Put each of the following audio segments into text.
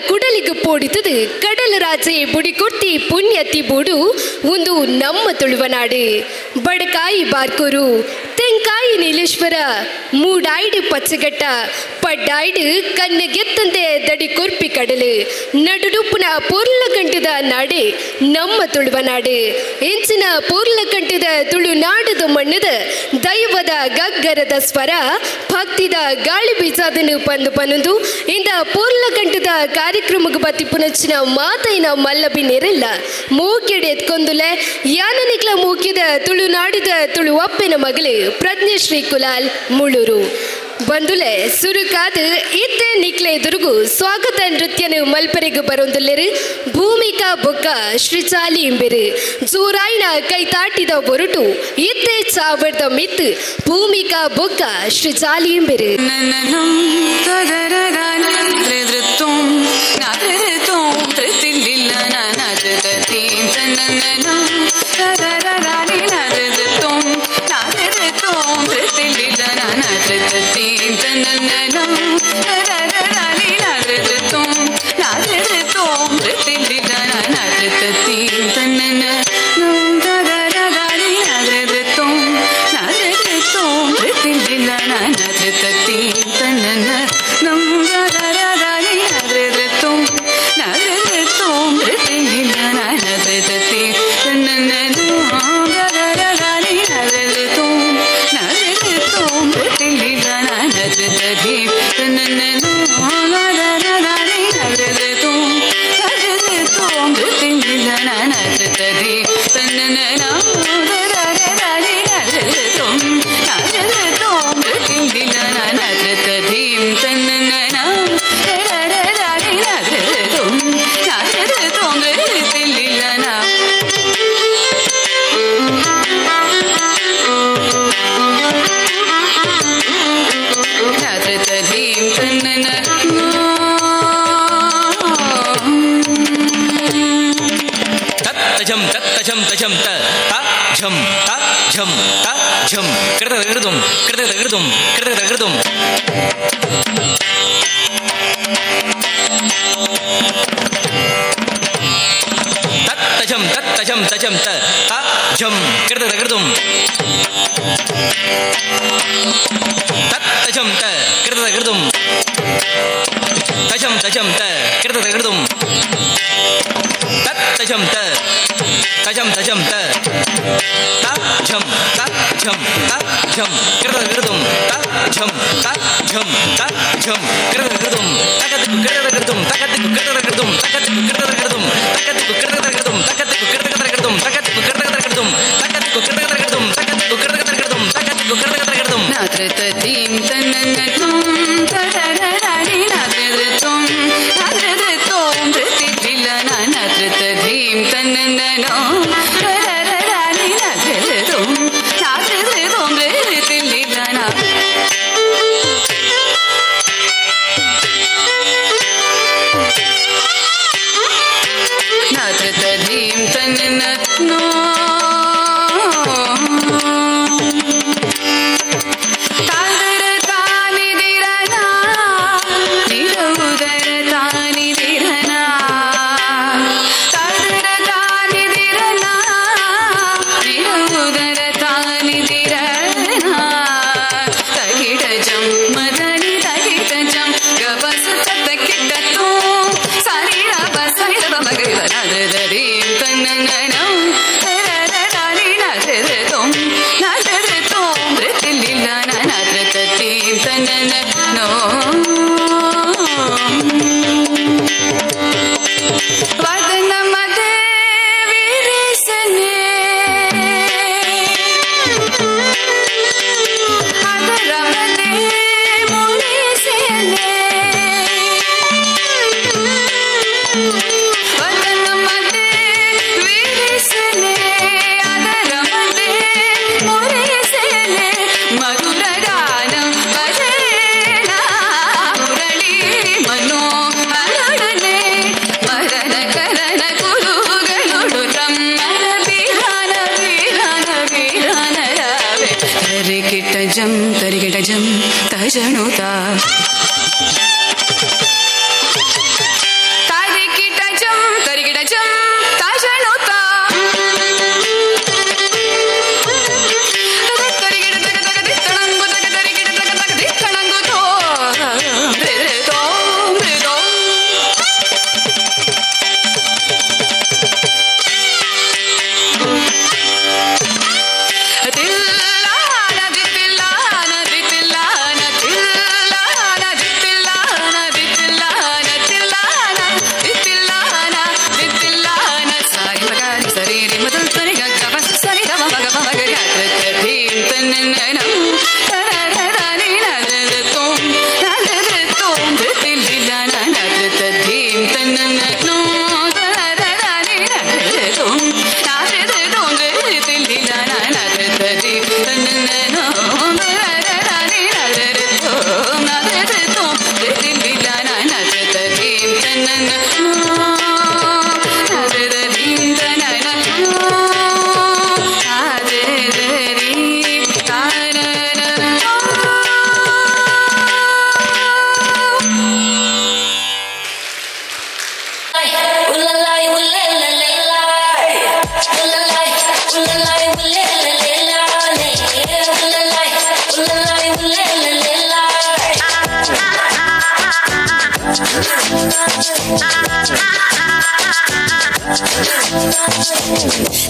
ಕುಡಲಿಗೆ ಪೋಡಿತದು ಕಡಲ ರಾಜೆ ಬುಡಿಕೊಟ್ಟಿ ಪುಣ್ಯತಿ ಬೂಡು ಒಂದು ನಮ್ಮ ತುಳುವನಾಡು ಬಡಕಾಯಿ ಬಾರ್ಕೂರು ತೆಂಕಾಯಿ ನೀಲೇಶ್ವರ ಮೂಡಾಯ್ಡು ಪಚ್ಚಗಟ್ಟ ಪಡ್ಡಾಯ್ಡು ಕಣ್ಣಗೆತ್ತಂತೆ ದಡಿ ಕೊರ್ಪಿ ಕಡಲು ನಡುಡುಪ್ಪುನ ಪೂರ್ಲಕಂಠದ ನಾಡೆ ನಮ್ಮ ತುಳುವನಾಡು ಇಂಚಿನ ಪೂರ್ಲಕಂಠದ ತುಳುನಾಡದ ಮಣ್ಣದ ದೈವದ ಗಗ್ಗರದ ಸ್ವರ ಭಕ್ತಿದ ಗಾಳಿ ಬೀಜಾದನ್ನು ಪಂದು ಪನ್ನೊಂದು ಇಂದ ಪೂರ್ಲಕಂಠದ ಕಾರ್ಯಕ್ರಮಕ್ಕೆ ಬತ್ತಿ ಪುನಚ್ಚಿನ ಮಾತೈನ ಮಲ್ಲಬಿ ನೆರಲ್ಲ ಮೂಕೆಡೆ ಎತ್ಕೊಂದುಲೆ ಯಾನನಿಕ್ಲ ಮೂಕಿದ ತುಳುನಾಡಿದ ತುಳು ಅಪ್ಪನ ಮಗಳು ಪ್ರಜ್ಞಶ್ರೀ ಕುಲಾಲ್ ಮುಳೂರು ಬಂದುಲೆ ಸುರುಕಾದ ಇತ್ತೆ ನಿಕ್ಲೆ ಎದುರುಗು ಸ್ವಾಗತ ನೃತ್ಯನು ಮಲ್ಪರೆಗೆ ಬರೋಂದುಲ್ಲೆರು ಭೂಮಿಕಾ ಬೊಕ್ಕ ಶ್ರೀಚಾಲಿ ಇಂಬೆರು ಜೋರಾಯಿನ ಕೈತಾಟಿದ ಹೊರಟು ಇತ್ತೆ ಚಾವರ್ದ ಮಿತ್ತು ಭೂಮಿಕಾ ಬೊಕ್ಕ ಶ್ರೀಚಾಲಿ ಇಂಬೆರು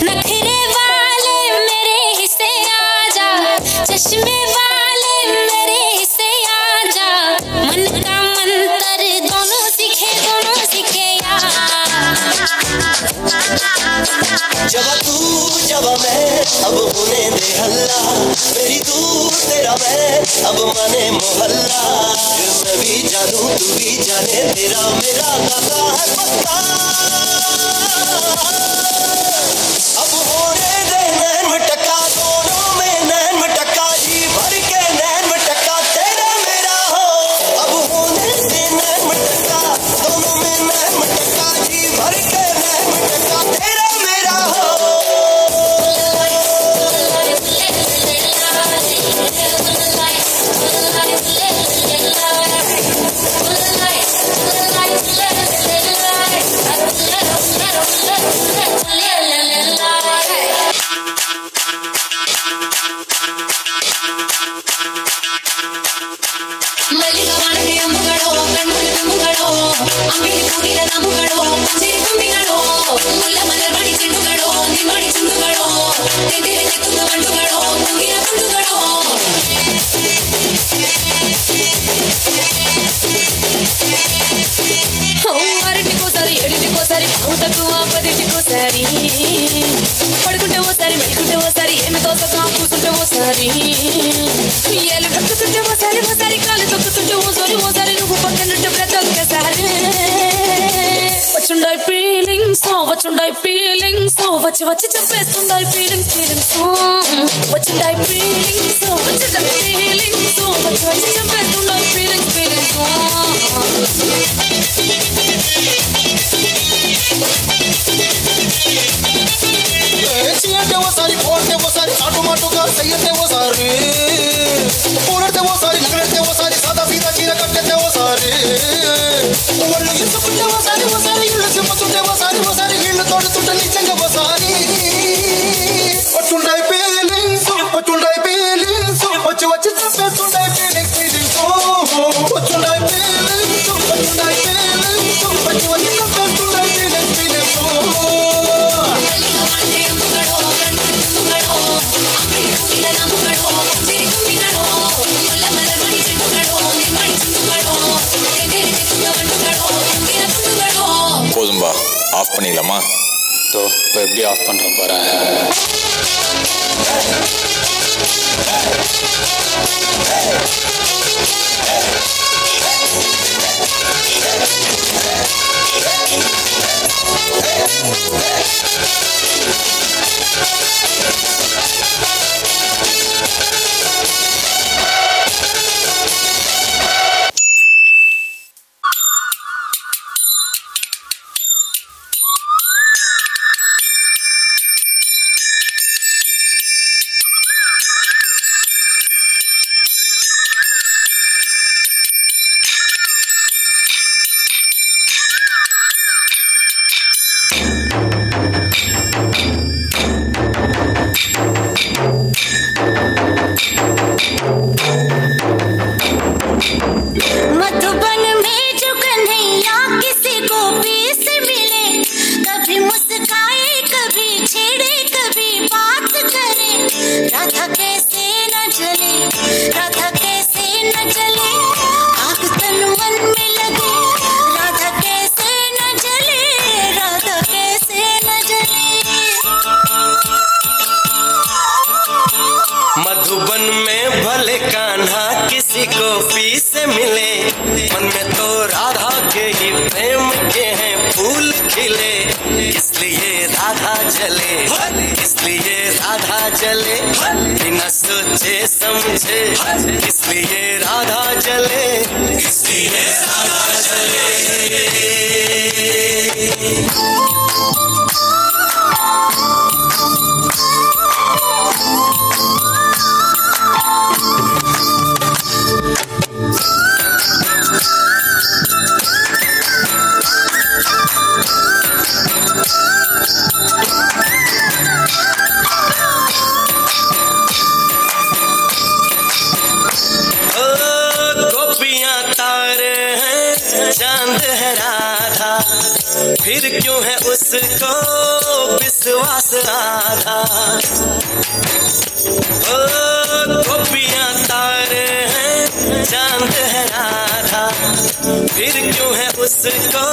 नखरे वाले मेरे हिस्से आजा, चश्मे वाले मेरे हिस्से आजा, मन का मंत्र दोनों सीखे यार। जब तू जब मैं अब होने दे हल्ला, मेरी तू तेरा मैं अब माने मोहल्ला। मैं भी जानू तू भी जाने, तेरा मेरा नाता है पक्का। अब होने दे नैन मटका, दोनों में नैन मटका, जी भर के नैन मटका तेरा मेरा हो। अब होने दे नैन मटका, दोनों में नैन मटका, जी भर के नैन मटका तेरा मेरा हो। పడుకుంటే ఓసారి మెడుకుంటే ఓసారి ఏమి తోసగా కూర్చుంటే ఓసారి ఏలు కక్కుతుంటే ఓసారి కాలు తొక్కుతుంటే ఓసారి నువ్వు పక్కనుంటే ప్రతి ఒక్కసారి వచ్చుండాయి ఫీలింగ్స్ వచ్చి చెప్పేస్తుండాయి ఫీలింగ్స్ వచ్చుండాయి ఫీలింగ్స్ వచ్చి చెప్పేస్తుండాయి ఫీలింగ్స్ అంటే ఓసారి పోడితే ఓసారి చాటుమాటుగా చెయ్యతే ఓసారి పూడితే ఓసారి నగడితే ఓసారి సాదా సీదా చీర కట్టేతే ఓసారి ఒళ్ళు ఇసుకుంటే ఓసారి ఇళ్ళు సింపుతుంటే ఓసారి ఇళ్ళు తోడుతుంటే నిజంగా ఓసారి వచ్చుండాయి ఫీలింగ్స్ వచ్చి చెప్పేస్తుండాయి ఫీలింగ్స్ వచ్చుండాయి ఫీలింగ్స్ వచ్చి చెప్పేస్తుండాయి ఫీలింగ్స్ போதும்பா, ஆஃப் பண்ணிடலாமா? तो எப்படி ஆஃப் பண்ணுறோம் பாரு. मधुबन में जो कन्हैया किसी गोपी से मिले, कभी मुस्काए कभी छेड़े कभी बात करे, राधा कैसे न जले आग तन मन में लगे, राधा कैसे न जले मधुबन में भले कान्हा किसी गोपी से मिले, मन में तो राधा के ही प्रेम के हैं फूल खिले। इसलिए राधा जले बिना सोचे समझे, इसलिए राधा जले। चांद है फिर क्यों है उसको विश्वास आधा। ओ गोपियां तारे हैं चांद है राधा, फिर क्यों है उसको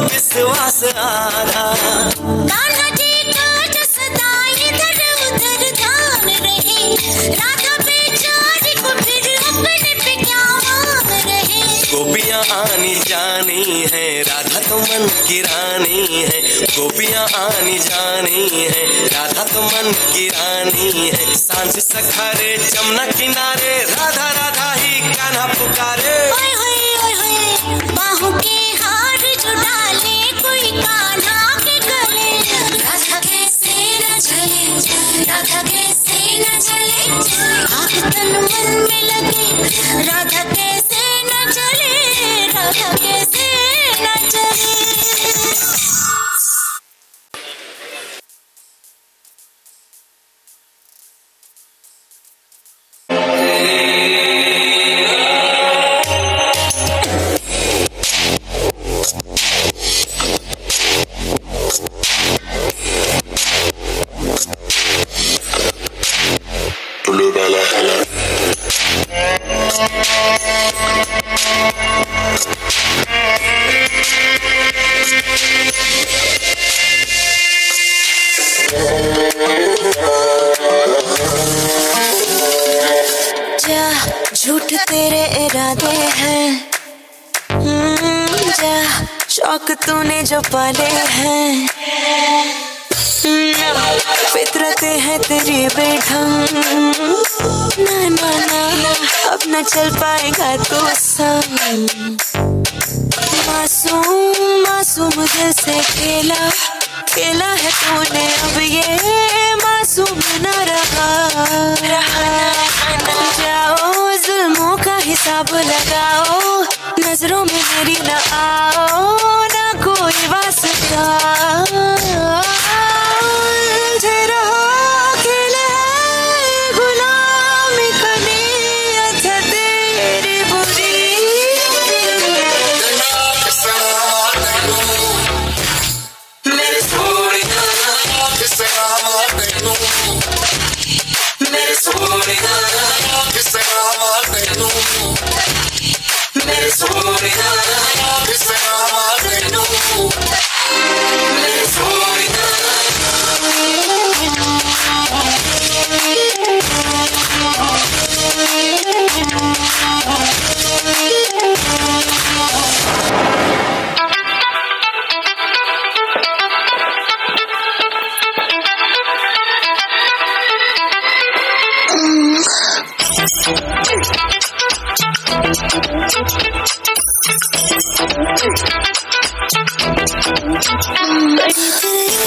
विश्वास आधा। कान्हा जी का जो सदा इधर उधर ध्यान रहे, राधा बेचारी को फिर अपने पे क्या मान रहे। गोपियां आनी जानी है, राधा तो मन की रानी है। गोपियां आनी जानी है, राधा तो मन की रानी है। सांझ सखारे जमुना किनारे, राधा राधा ही कान्हा पुकारे। ओए होए ओए होए, बाहों के हार जो डाले कोई कान्हा के गले। राधा कैसे न चले, राधा कैसे न चले, आग तन मन में लगे। राधा कैसे न चले, राधा कैसे न चले। झूठ तेरे इरादे हैं, जा शौक तूने जो पाले हैं। फितरतें हैं तेरी बेढंग, ना ना ना अब न चल पाएगा तू संग। मासूम मासूम दिल से खेला खेला है तूने, अब ये मासूम न रहा। जाओ जुल्मों का हिसाब लगाओ, नजरों में मेरी न आओ, ना कोई वास्ता। गुलामी का नियत तेरी बुरी।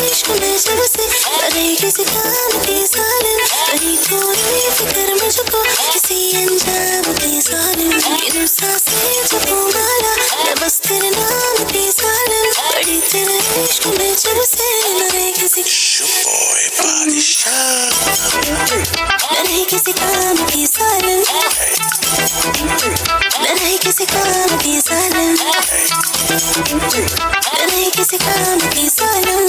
इश्क में जब से अरे किसी काम के सालन, अरे कोई फिक्र मुझको किसी अंजाम के सालन। इन सांसें जब माला मैं बस तेरे नाम के सालन, अरे तेरे इश्क में जब से अरे किसी नहीं किसी काम की सालन, नहीं किसी काम की सालन, नहीं किसी काम की सालन,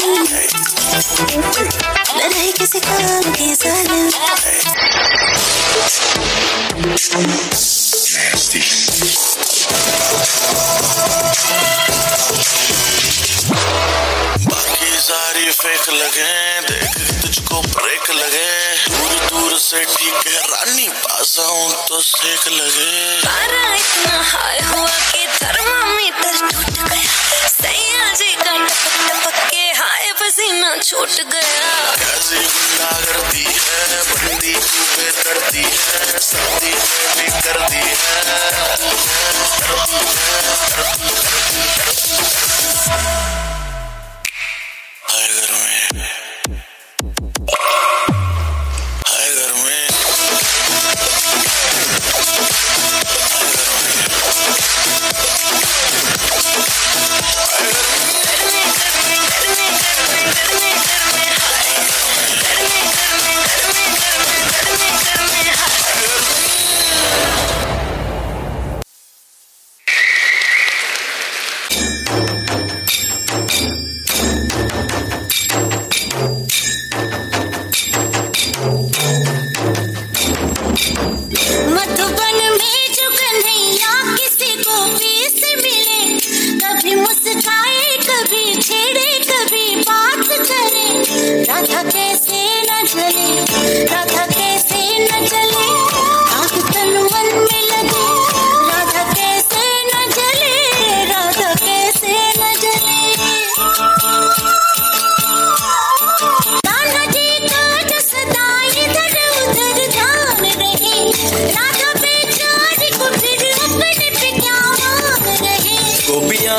नहीं किसी काम की सालन। बाकी सारी फेक लगे, देख तुझको ब्रेक लगे। दूर दूर से ठीक है रानी, पास आऊं तो सेक लगे। पारा इतना हाई हुआ कि थर्मामीटर टूट गया, सैया जी का टपक टपक के हाय पसीना छूट गया। कैसी गुंडागर्दी है, बंदी तू बेदर्दी है, सर्दी में भी कर दी है। हाय घर में, हाय घर में,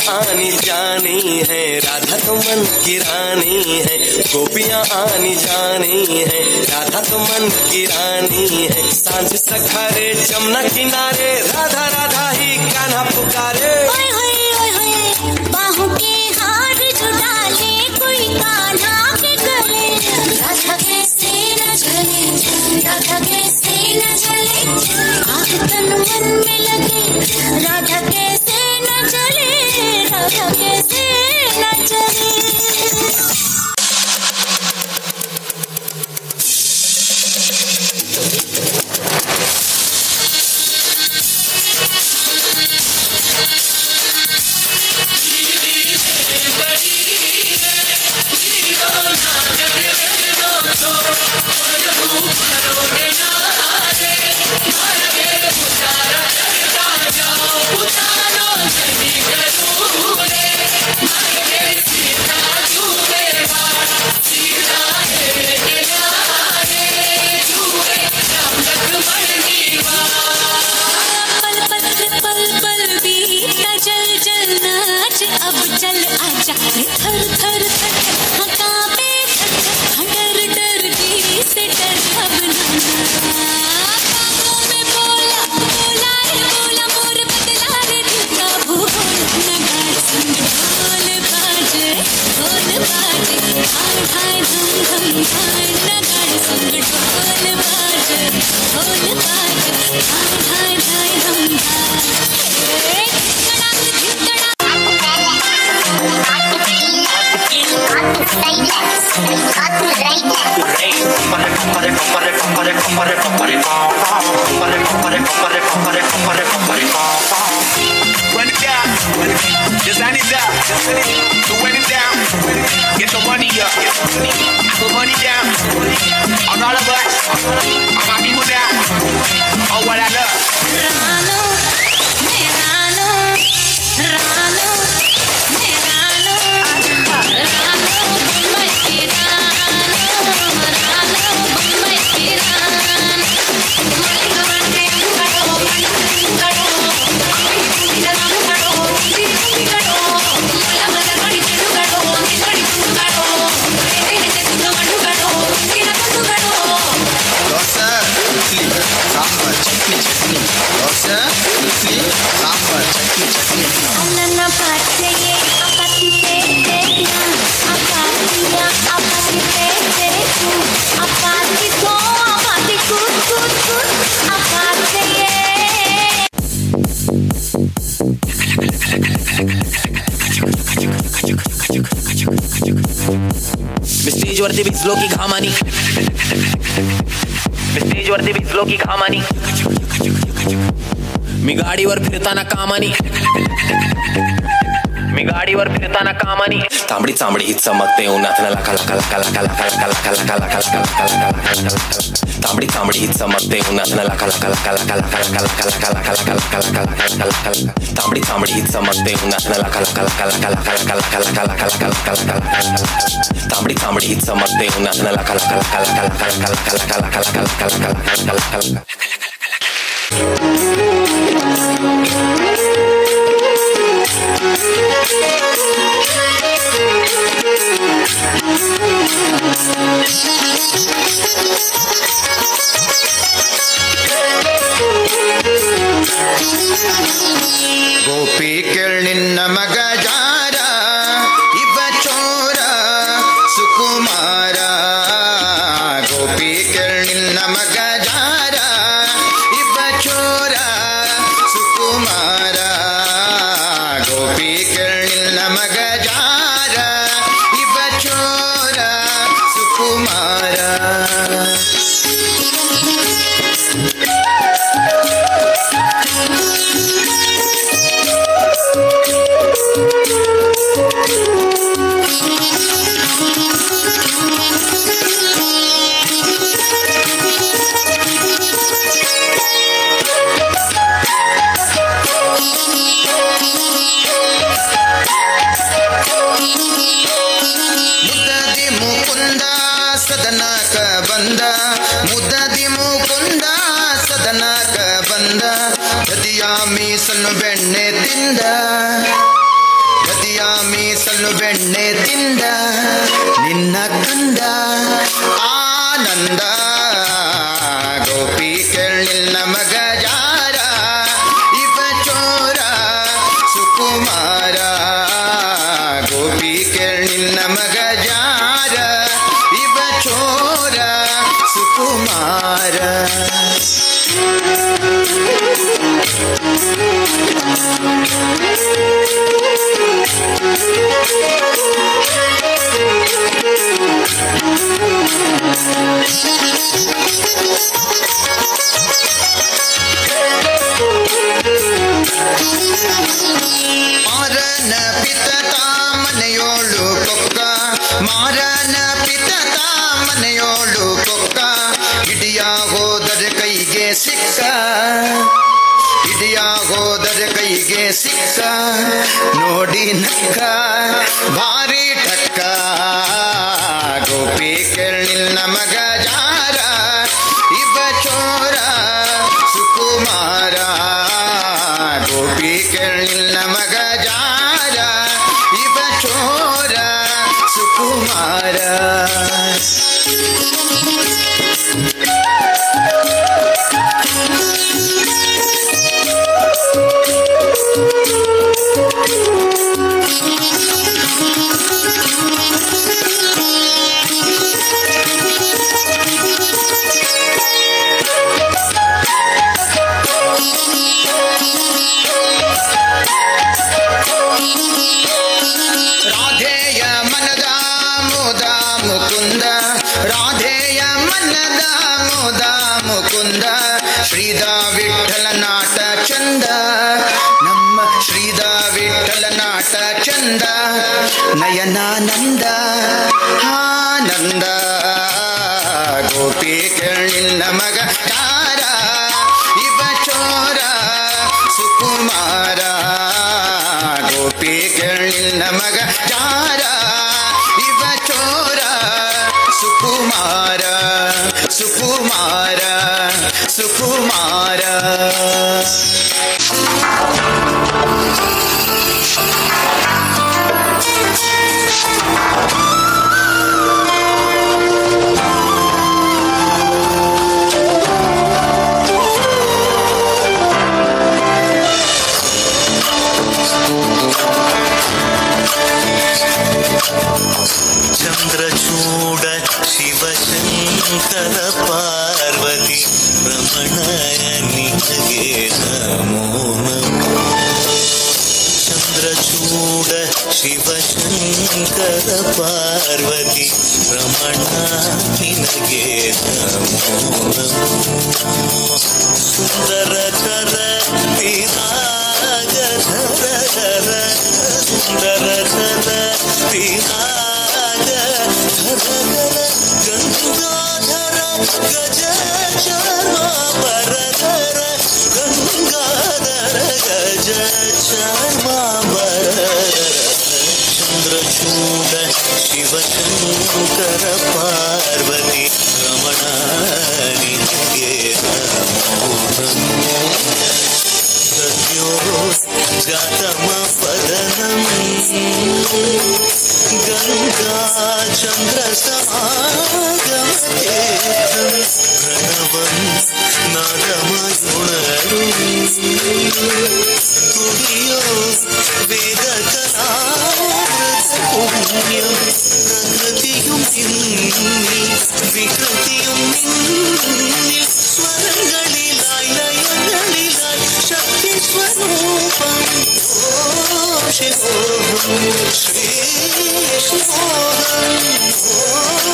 आनी जानी है, राधा तो मन की रानी है। गोपियाँ आनी जानी है, राधा तो मन की रानी है। सांझ सखारे जमुना किनारे, राधा राधा ही कान्हा पुकारे। ओए होए ओए होए, बाहों के हार जो डाले कोई कान्हा के गले। राधा कैसे न चले, राधा कैसे न चले, आग तन मन में लगे। राधा कैसे न चले, राधा कैसे न चले। स्टेजवरती भिजलो की घामानी, स्टेजवरती भिजलो की घामानी, मी गाडीवर फिरताना कामानी, मी गाडीवर फिरताना कामानी। तांबडी चांबडी ही चमकते उन्हात लका लका लका लका लका लका लका लका लका लका लका। तांबडी चांबडी ही चमकते उन्हात लका लका लका लका लका लका लका लका लका लका लका लका लका। तांबडी चांबडी ही चमकते उन्हात लका लका लका लका लका लका लका लका लका लका लका लका। तांबडी चांबडी ही चमकते उन्हात लका लका लका लका लका लका लका लका लका लका लका लका लका। ಗೋಪಿ ಕೇಳಿನ್ನ ಮಗ ಜಾರ ಇವ ಚೋರ ಸುಕುಮಾರ ಗೋಪಿ ಕೇಳಿನ್ನ ಮಗ ಜಾರ ಇವ ಚೋರ ಸುಕುಮಾರ ಗೋಪಿ ಕೇಳಿನ್ನ ಮಗ ಜಾರ ಇವ ಚೋರ ಸುಕುಮಾರ ಮುದ್ದದಿ ಮುಕುಂದ ಸದನಕ ಬಂದ ದದಿಯ ಮೀಸಲು ಬೆಣ್ಣೆ ತಿಂದ ಬಿಳಿಯ ಮೀಸಲು ಬೆಣ್ಣೆ ತಿಂದ ನಿನ್ನ ಕಂದ ಆನಂದ ಗೋಪಿ ಕೇಳಿಲ್ಲ ಮಗ ಯಾರ ಇವ ಚೋರ ಸುಕುಮಾರ ಗೋಪಿ ಕೇಳಿಲ್ಲ ಮಗ ಯಾರ ಇವ ಚೋರ ಸುಕುಮಾರ ಮಾರನ ಪಿತತ ಮನೆಯೋಳು ಕೊಕ್ಕ ಮಾರನ ಪಿತತ ಮನೆಯೋಳು ಕೊಕ್ಕ ಹಿಡಿಯ ಹೋದರೆ ಕೈಗೆ ಸಿಕ್ಕ ಹಿಡಿಯ ಹೋದರೆ ಕೈಗೆ ಸಿಕ್ಕ ನೋಡಿ ನಕ್ಕ ಭಾರಿ ಟಕ್ಕ ಗೋಪಿ ಕೇಳಿಲ್ಲ ಮಗ ಯಾರ ಇವ ಚೋರ ಸುಕುಮಾರ ಗೋಪಿ ಕೇಳಿಲ್ಲ ಮಗ ಯಾರ ಇವ ಚೋರ ಸುಕುಮಾರ ರಾಧೆಯ ಮನದ ಮುದ ಮುಕುಂದ ರಾಧೆಯ ಮನದ ಮುದ ಮುಕುಂದ ಶ್ರೀದ ವಿಠಲ ನಾಟ ಚಂದ ನಮ್ಮ ಶ್ರೀದ ವಿಠಲ ನಾಟ ಚಂದ ನಯನಾನಂದ ಆನಂದ ಗೋಪಿ ಕೇಳಿಲ್ಲ ಮಗ ಯಾರ ಇವ ಚೋರ ಸುಕುಮಾರ ಗೋಪಿ ಕೇಳಿಲ್ಲ ಮಗ ಯಾರ ಇವ ಚೋರ ಸುಕುಮಾರ ಸುಕುಮಾರ ಸುಕುಮಾರ ಚಂದ್ರಚೂಡ ಶಿವಶಂಕರ ಪಾರ್ವತಿ ರಮಣ ನಿನಗೆ ನಮೋ ನಮೋ ಚಂದ್ರಚೂಡ ಶಿವಶಂಕರ ಪಾರ್ವತಿ ರಮಣ ನಿನಗೆ ನಮೋ ನಮೋ ಸುಂದರ ಚರ ಪಿನಾಗ ಧರ ಧರ ಸುಂದರ ಚರ ಪಿನಾಗ ಧರ ಧರ ಗಂಗಾಧರ ಗಜ ಚಾರ್ಮಾಂಬರ ಧರ ಗಂಗಾಧರ ಗಜ ಚಾರ್ಮಾಂಬರ ಚಂದ್ರಚೂಡ ಶಿವಶಂಕರ ಪಾರ್ವತಿ ರಮಣ ನಿನಗೆ ನಮೋ ನಮೋ ಸದ್ಯೋ ಜಾತಮ ಪದನಂ ಗಂಗಾ ಚಂದ್ರ ಸಮಾಗಮಕೇತಂ ಪ್ರಣವಂ ನಾದಮಯುಣರು ತುಡಿಯೋ ವೇದ ಕಲಾಮೃತ ಪುಣ್ಯಂ ಪ್ರಕೃತಿಯುಂ ನಿನ್ನಿ ವಿಕೃತಿಯುಂ ನಿನ್ನಿ ಸ್ವರಗಳಿಲಾಯ್ ಲಯಗಳಿಲಾಯ್ ಶಕ್ತಿ ಸ್ವರೂಪಂ ಓಂ ಶಿವೋಹಂ ಶ್ರೀ ಶಿವೋಹಂ ಓಂ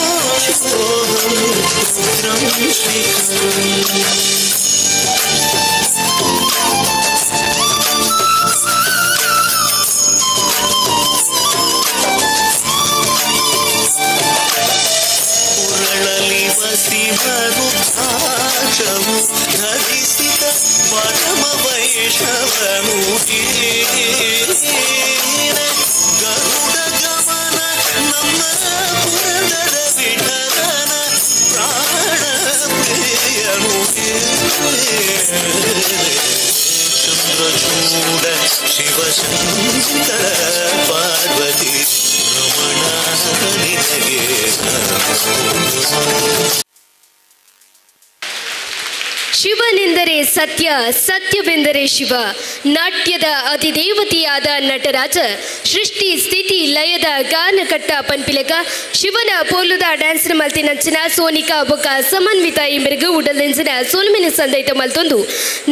ಶಿವೋಹಂ ರುದ್ರಂ ಶ್ರೀಕರಂ ಉರಳಲಿ ವಸಿದರು ಧ್ವಜವು ಧರಿಸಿದ ಪರಮ ವೈಷ್ಣವನು ಗರುಡ ಗಮನ ನಮ್ಮ ಪುರಂದರ ವಿಠಲನ ಪ್ರಾಣ ಪ್ರಿಯನು ಚಂದ್ರ ಚೂಡ ಶಿವಶಂಕರ ಪಾರ್ವತಿ ರಮಣ ನಿನಗೆ ಶಿವನೆಂದರೆ ಸತ್ಯ, ಸತ್ಯವೆಂದರೆ ಶಿವ. ನಾಟ್ಯದ ಅಧಿದೇವತೆಯಾದ ನಟರಾಜ, ಸೃಷ್ಟಿ ಸ್ಥಿತಿ ಲಯದ ಗಾನಕಟ್ಟ ಪನ್ಪಿಲಕ ಶಿವನ ಪೋಲುದ ಡ್ಯಾನ್ಸ್ ಮಲ್ತಿನಂಚಿನ ಸೋನಿಕಾ ಬೊಕ್ಕ ಸಮನ್ವಿತ ಇಂಬೆರಗು ಉಡಲೆಂಚಿನ ಸೋಲ್ಮಿನ ಸಂದೈತ ಮಲ್ತೊಂದು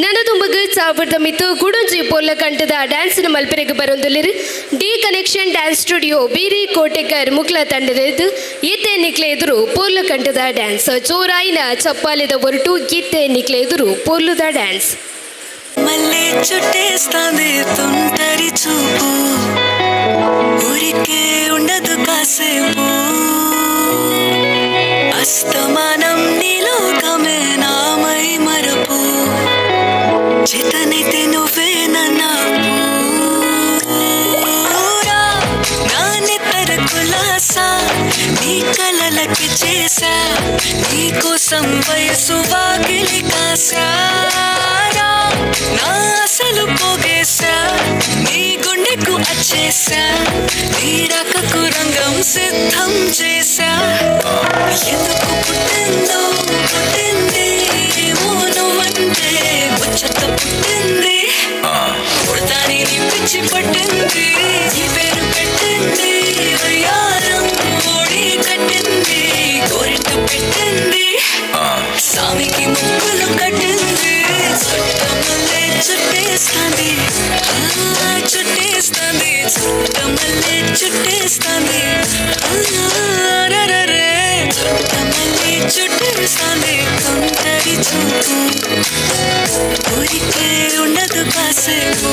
ನನದುಂಬಗು ಚಾವರ್ದ ಮಿತ್ತು ಗುಡುಂಜಿ ಪೋಲ ಕಂಠದ ಡ್ಯಾನ್ಸ್ ಮಲ್ಪೆರಗು ಬರೊಂದುಲಿರು ಡಿ ಕನೆಕ್ಷನ್ ಡ್ಯಾನ್ಸ್ ಸ್ಟುಡಿಯೋ ಬೀರಿ ಕೋಟೆಕರ್ ಮುಕ್ಲ ತಂಡದ ಇತ್ತೆ ನಿಕ್ಲೆ ಎದುರು ಪೋಲ ಕಂಠದ ಡ್ಯಾನ್ಸ್ ಚೋರಾಯಿನ ಚಪ್ಪಾಲೆದ ಹೊರಟು ಇತ್ತೆ ನಿಕ್ಲೆ ఎదురు పొల్లుదా డాన్స్. మళ్ళీ చుట్టేస్తాంది తుంటరి చూపు, ఊరికే ఉండదు కాసేపు, అస్తమానం నీలోకమే నామై మరపు, చేతనైతే నువ్వే నన్నాపు, నాన్నెత్తర కులాసా నీ కలలకి చేసా, నీ కోసం వయసు వాకిలి కాసారా, నా అసలు పోగేసా, నీ గుండెకు అచ్చేసా, నీ రకకు రంగం సిద్ధం చేసా, ఎందుకు పుట్టిందో పుట్టింది ఏమో నువ్వంటే ముచ్చట పుట్టింది, పుడతాని నీ పిచ్చి పట్టింది, ఈ పేరు పెట్టింది వయ్యారం ఓడి కట్టింది, కోరిట పెట్టింది, సామికి ముక్కులు కట్టింది, చుట్టమల్లే చుట్టేస్తాంది, చుట్టేస్తాంది, చుట్టమల్లే చుట్టేస్తాంది, రరే చుట్టమల్లే చుట్టేస్తాంది, తుంటరి చూపు, ఊరికే ఉండదు కాసేపు.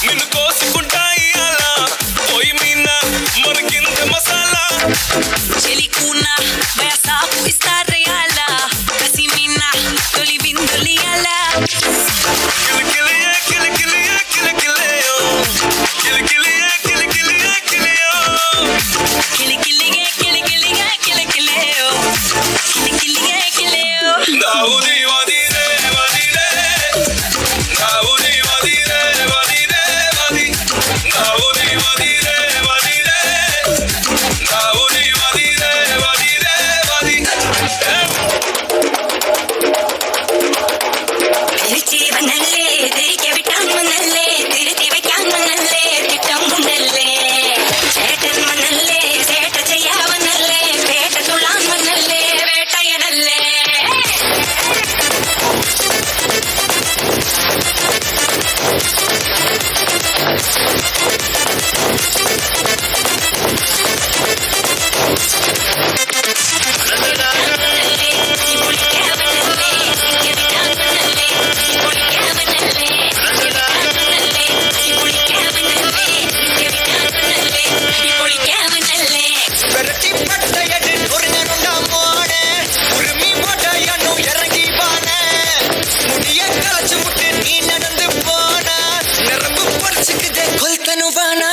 నిన్ను కోసుకుంటాయి అలా పోయి మీన మరికింద మసాలా చెలికూన వయసాకు ఇస్తారయాల కసి మీన తొలి బిందులియాల కిలకిలియా కిలకిలియా కిలకిలియో కిలకిలియా కిలకిలియా కిలియో కిలికిలిగే కిలికిలిగా కిలకిలియో కిలికిలిగే కిలియో దావుది వదిరే వదిరే దావుది వదిరే వదిరే వది దావుది వదిరే వదిరే దావుది వదిరే వదిరే వది തിരിച്ചീവനല്ലേ തിരികെ വിട്ടാൻ വന്നല്ലേ തിരുത്തി വയ്ക്കാൻ വന്നല്ലേ തിട്ടം കൊണ്ടല്ലേ ചേട്ടൻ വന്നല്ലേ ചേട്ട ചെയ്യാവന്നല്ലേ വേട്ട തുള്ളാൻ വന്നല്ലേ വേട്ടയനല്ലേ பெரட்டி பட்டையடு நொறுங்கனுண்டா போனே உரிமை மோட்டையனு இறங்கி பானே முடிய கலச்சு விட்டு நீ நடந்து போன நரம்பு பறிச்சுக்குதே கொல்தனு வானா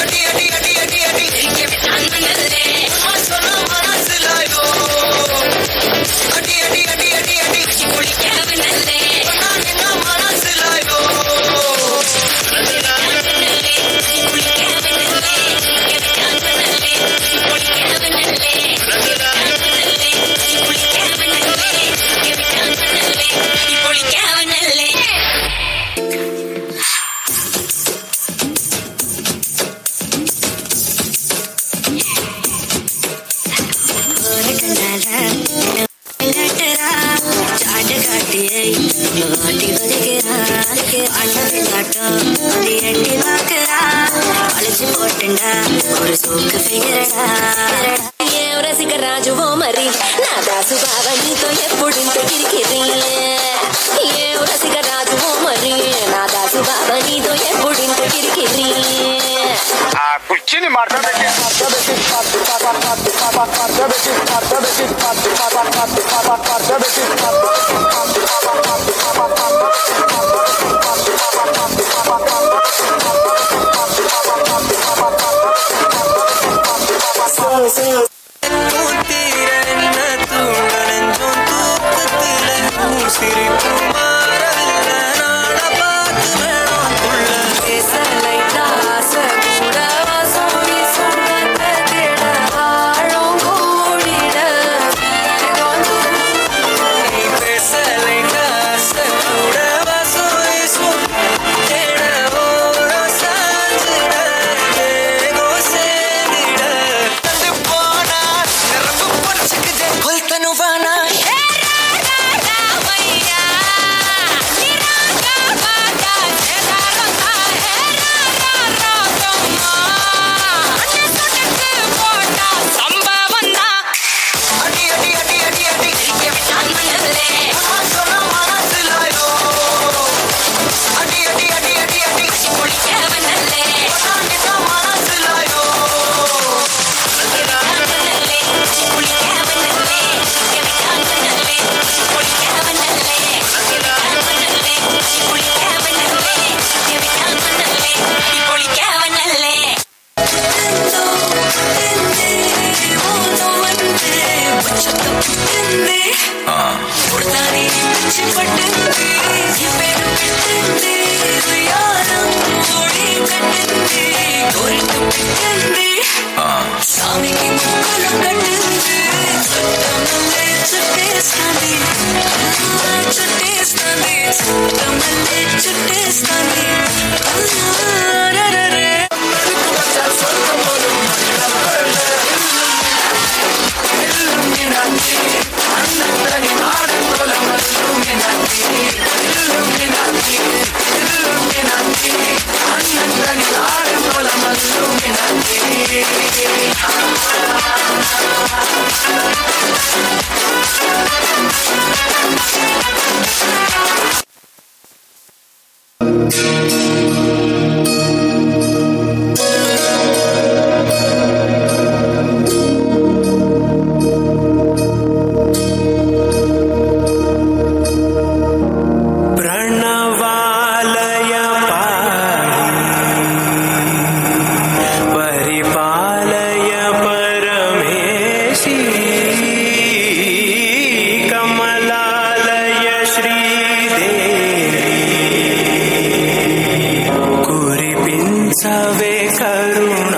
அடி அடி அடி அடி அடி சொன்ன மனசுலாயோ அடி அடி அடி அடி அடி நான் என்ன மனசுலாயோ రాజువో మరి నా దాసు బావ నీతో ఎప్పుడింత కిరికిరి ఏ రసిక రాజువో మరి నా దాసు బావ నీతో ఎప్పుడింత కిరికిరి चीनी मारता बेटी शरण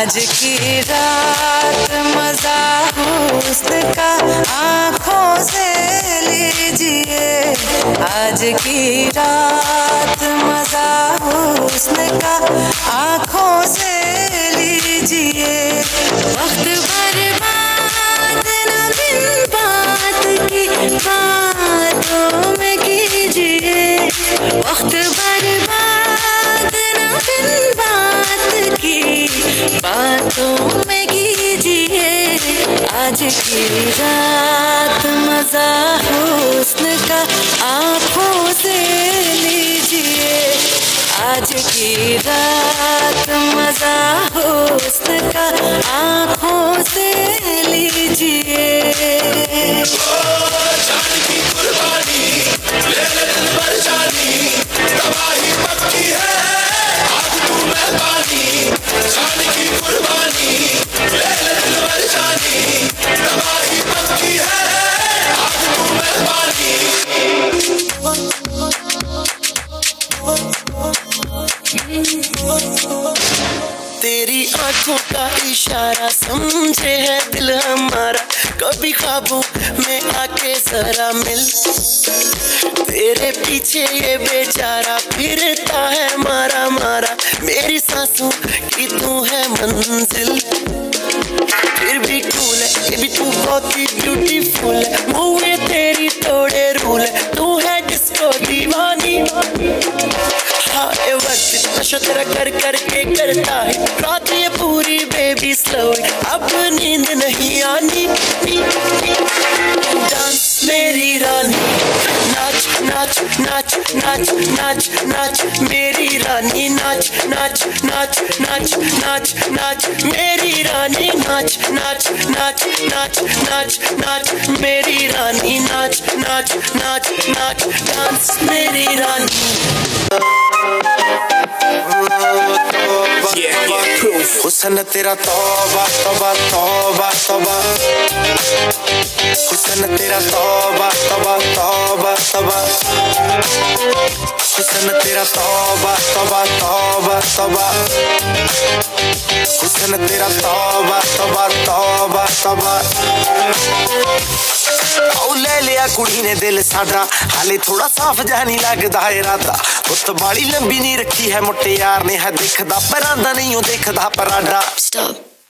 आज की रात मजा हुस्न का आँखों से लीजिए, आज की रात मजा हुस्न का आँखों से लीजिए। वक्त बर्बाद न बिन बात की बातों में कीजिए, वक्त बर्बाद न बिन बात की बातों में कीजिए। आज की रात मजा हुस्न का आँखों से लीजिए, आज की रात मजा हुस्न का आँखों से लीजिए। जान की कुर्बानी ले ले दिल पर जानी, तबाही पक्की है आज तू मेहरबानी। जान की कुर्बानी ले ले दिल पर जानी, तबाही पक्की है आज तू मेहरबानी। तेरी आंखों का इशारा समझे है दिल हमारा, कभी ख्वाबों में आके जरा मिल। तेरे पीछे ये बेचारा फिरता है मारा मारा, मेरी सांसों की तू है मंजिल। फिर भी कूल है, ये भी तू बहुत ही ब्यूटीफुल है, मुँह में तेरी तोड़े रूल है, तू है डिस्को दीवानी। नशा तेरा कर करके करता है रात ये पूरी बेबी स्लो, अब नींद नहीं आनी। डांस मेरी रानी, नाच नाच नाच नाच नाच नाच मेरी रानी, नाच नाच नाच नाच नाच नाच मेरी रानी, नाच नाच नाच नाच नाच नाच मेरी रानी, नाच नाच नाच नाच डांस मेरी रानी। हुस्न तेरा तौबा तौबा तौबा तौबा, हुस्न तेरा तौबा तौबा तौबा तौबा, हुस्न तेरा तौबा तौबा तौबा तौबा, हुस्न तेरा तौबा तौबा तौबा तौबा। ले लिया कुड़ी ने दिल साडा, हाले थोड़ा साफ जा नहीं लगदा इरादा। पुत बाली लंबी नहीं रखी है मुट्टे यार ने, है दिखदा परांदा नहीं देखदा पराडा।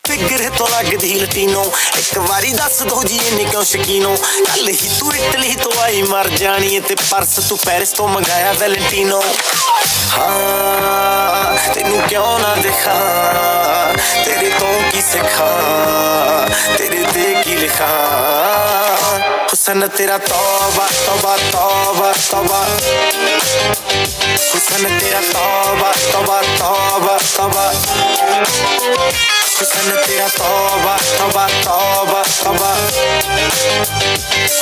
फिगर तो लगदी लटीनो, एक बारी दस दो जी इन्नी क्यों शकीनो। कल ही तू इटली तो आई मर जानी, ते परस तू पेरिस तो मंगाया वैलेंटिनो। हाँ तेनू क्यों ना दिखा, तेरे तो की सिखा, तेरे दे की लिखा। हुस्न तेरा तौबा तौबा तौबा तौबा, हुस्न तेरा तौबा तौबा तौबा तौबा, हुस्न तेरा तौबा तौबा तौबा तौबा,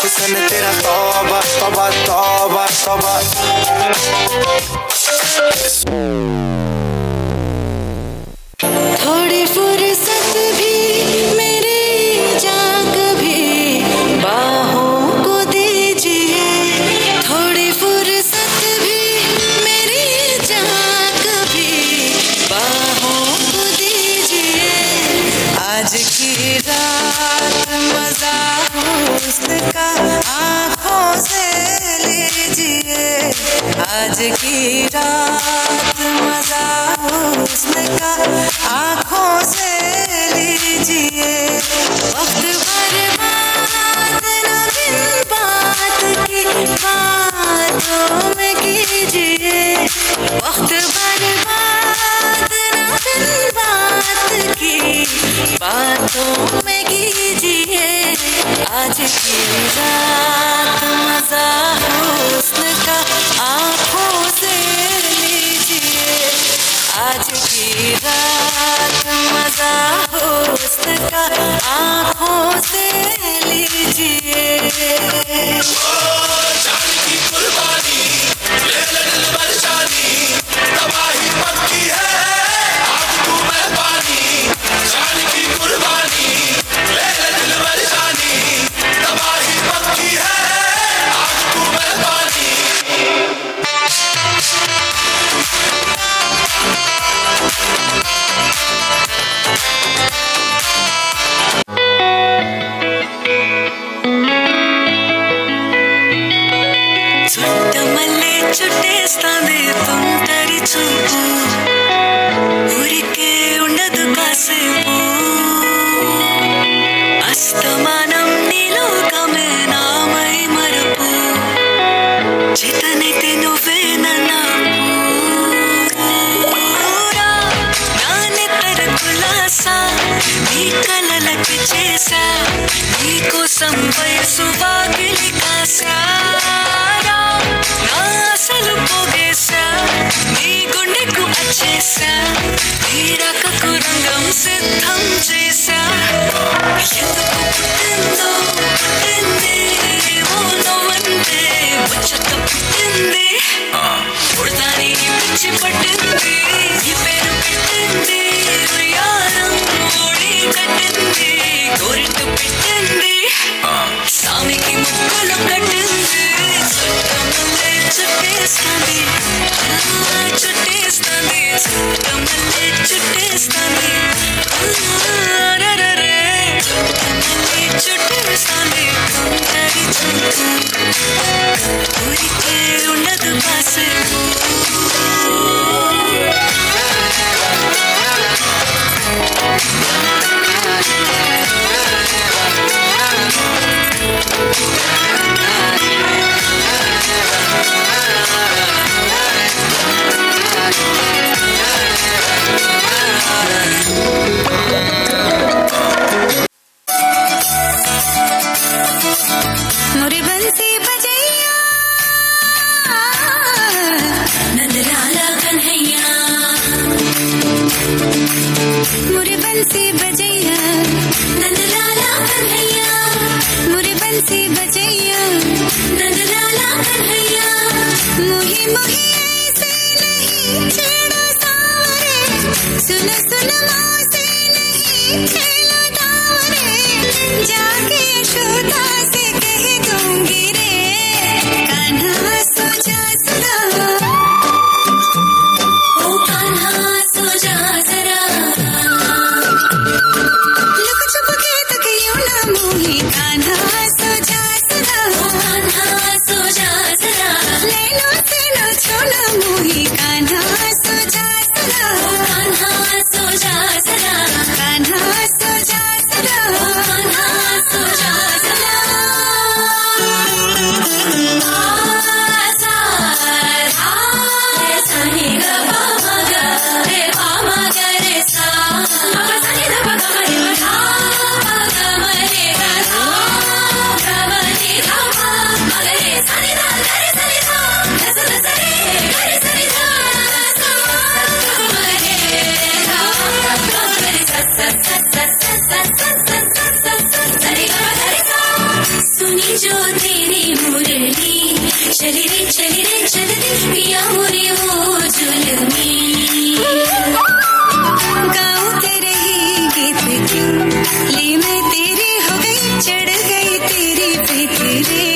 हुस्न तेरा तौबा तौबा तौबा तौबा। थोड़ी फुर्सत भी मेरी जान कभी बाहों को दीजिए, थोड़ी फुर्सत भी मेरी जान कभी बाहों को दीजिए। आज की रात मजा हुस्न का आँखों से लीजिए, आज की रात मजा हुस्न का आँखों से लीजिए। वक्त बर्बाद न बिन बात की बातों में कीजिए, वक्त बर्बाद न बिन बात की बातों में कीजिए। आज की रात मजा हुस्न का आँखों से लीजिए, आज की रात मजा हुस्न का आँखों से लीजिए। जान की कुर्बानी ले ले दिल पर जानी, तबाही पक्की है आज तू मेहरबानी। जान की कुर्बानी ले ले दिल पर जानी, तबाही पक्की है आज तू मेहरबानी। చేసా నీకోసం వయసు వాకిలి కాసారా నా అసలు పోగేసా నీ గుండెకు వచ్చేసా నీ రకకు రంగం సిద్ధం చేసా ఎందుకు పుట్టిందో పుట్టింది ఓ నవ్వంటే ముచ్చట పుట్టింది పుడతాని పిచ్చి పట్టింది ఈ పేరు పెట్టింది ఉయ్యాలం ఓడి కట్టింది గోరింటు పెట్టింది సామికి ముక్కలు కట్టింది చుట్టమల్లే చుట్టేస్తుంది చుట్టేస్తుంది చుట్టమల్లే చుట్టేస్తుంది చుట్టమల్లే చుట్టేస్తుంది కొందరి చుట్టూ ఊరికే ఉండదు కాసేపు मोरे बंसी बजैया नंदलाला कन्हैया मोरे बंसी बजैया नंदलाला कन्हैया मोरे बंसी बजैया नंदलाला कन्हैया मोही मोही ऐसे नहीं छेड़ो सावरे सुन सुन मौसे नहीं खेलो दावरे जाके यशोदा से कह दूंगी रे कान्हा सो जा जरा ओ कान्हा सो जा जरा लुक छुप के तक यूं ना मोही कान्हा सो जा जरा ओ कान्हा सो जा जरा नैनों से न छोड़ना मोही कान्हा सो जा जरा ओ कान्हा सो जा जरा कान्हा सो जा जरा ओ कान्हा सो जा जरा सुनी जो तेरी मुरली चली रे चल दे पिया मोरे वो जुलमी गाऊं तेरे ही गीत क्यों ले मैं तेरी हो गई चढ़ गई तेरी प्रीत रे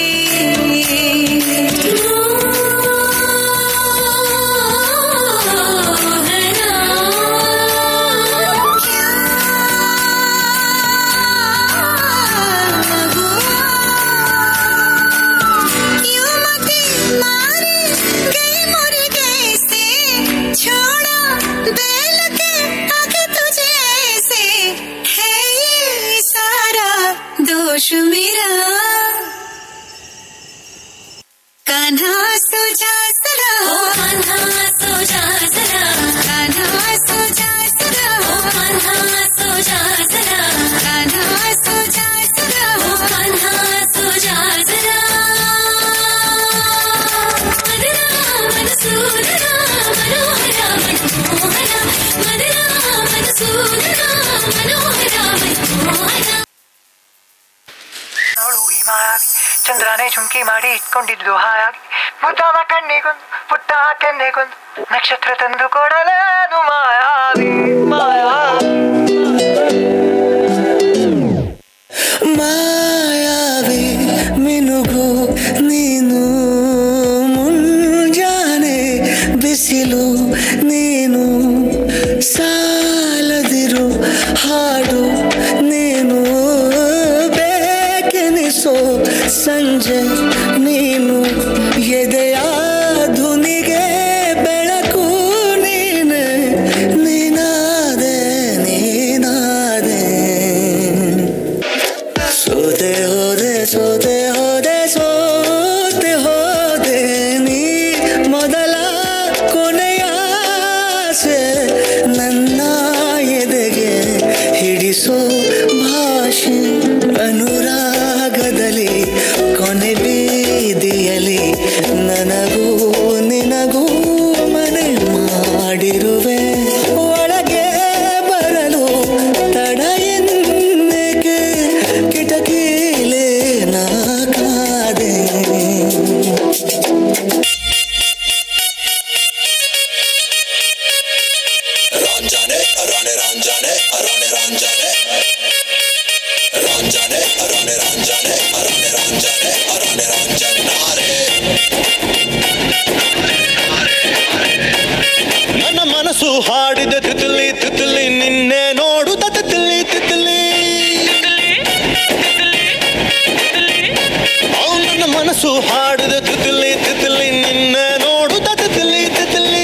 दोष मेरा कान्हा सो जा जरा कान्हा सो जा जरा कान्हा सो जा जरा कान्हा सो जा जरा कान्हा सो जा जरा कान्हा सो जा जरा मदरा मनसूरा मनोहरा मनमोहना मदरा मनसूरा मनोहरा मनमोहना ಚಂದ್ರನೇ ಝುಂಕಿ ಮಾಡಿ ಇಟ್ಕೊಂಡಿದ್ದು ಹಾಯಾಗಿ ಮುದ್ದಾದ ಕಣ್ಣಿಗೊಂದು ಪುಟ್ಟ ಕೆನ್ನೆಗೊಂದು ನಕ್ಷತ್ರ ತಂದು ಕೊಡಲೇನು ಮಾಯಾವಿ ಮಾಯಾವಿ ಮಿನುಗು ನೀನು ಮುಂಜಾನೆ ಬಿಸಿಲು ನೀನು ಸಾಲದಿರು ಹಾಡು ನೀನು ಬೇಕೆನಿಸೋ ಸಂಜೆ ನೀನು ಎದೆಯ ಧುನಿಗೆ ಬೆಳಕು ನೀನೆ ನೀನಾದೆ ನೀನಾದೆ ಸೋದೆ ಹೋದೆ ಸೋದೆ ಹೋದೆ ಸೋತೆ ಹೋದೆ ನೀ ಮೊದಲ ಕೊನೆಯ ಆಸೆ ನನ್ನ ಎದೆಗೆ ಹಿಡಿಸೋ ಮನಸ್ಸು ಹಾಡಿದ ತಿತಲಿ ತಿತಲಿ ನಿನ್ನೆ ನೋಡುತ್ತ ತಿತಲಿ ತಿತಲಿ ನನ್ನ ಮನಸ್ಸು ಹಾಡಿದ ತಿತಲಿ ತಿತಲಿ ನಿನ್ನೆ ನೋಡುತ್ತ ತಿತಲಿ ತಿತಲಿ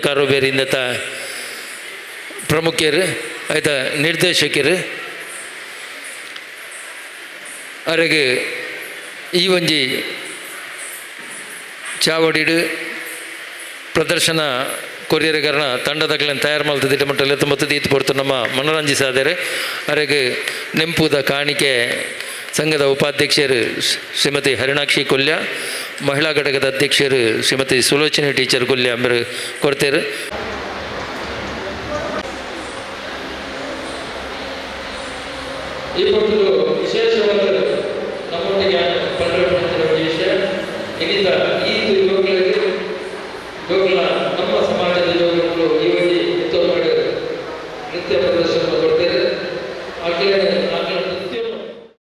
ಕಾರುಬೇರಿಂದ ಪ್ರಮುಖರು ಆಯ್ತಾ ನಿರ್ದೇಶಕರು ಅವರಿಗೆ ಈ ಒಂಜಿ ಚಾವಡಿಡು ಪ್ರದರ್ಶನ ಕೊರಿಯರ್ ಕಾರಣ ತಂಡದಗಳನ್ನು ತಯಾರು ಮಾಡ್ತಾ ದಿಟ್ಟಮಟ್ಟಲ್ಲಿ 19 ಈತ್ ಪೊರ್ತು ನಮ್ಮ ಮನೋರಂಜಿಸಾದರೆ ಅವರಿಗೆ ನೆಂಪುದ ಕಾಣಿಕೆ ಸಂಘದ ಉಪಾಧ್ಯಕ್ಷರು ಶ್ರೀಮತಿ ಹರಿಣಾಕ್ಷಿ ಕೊಲ್ಯ, ಮಹಿಳಾ ಘಟಕದ ಅಧ್ಯಕ್ಷರು ಶ್ರೀಮತಿ ಸುಲೋಚನೆ ಟೀಚರ್ ಕೊಲ್ಯ ಅಂಬರು ಕೊಡ್ತೇರು. ಈ ಪಟ್ಟದು ವಿಶೇಷವಾದ ನಮ್ಮೊಟ್ಟಿಗೆ ಪಂಡ್ರ ವಿಷಯ ಇನ್ನಿಂದ ಈ ಯುವಕರಿಗೆ ಯುವಕರ ನಮ್ಮ ಸಮಾಜದ ಯುವಕರು ಈ ವೈದ್ಯ ನೃತ್ಯ ಪ್ರದರ್ಶನ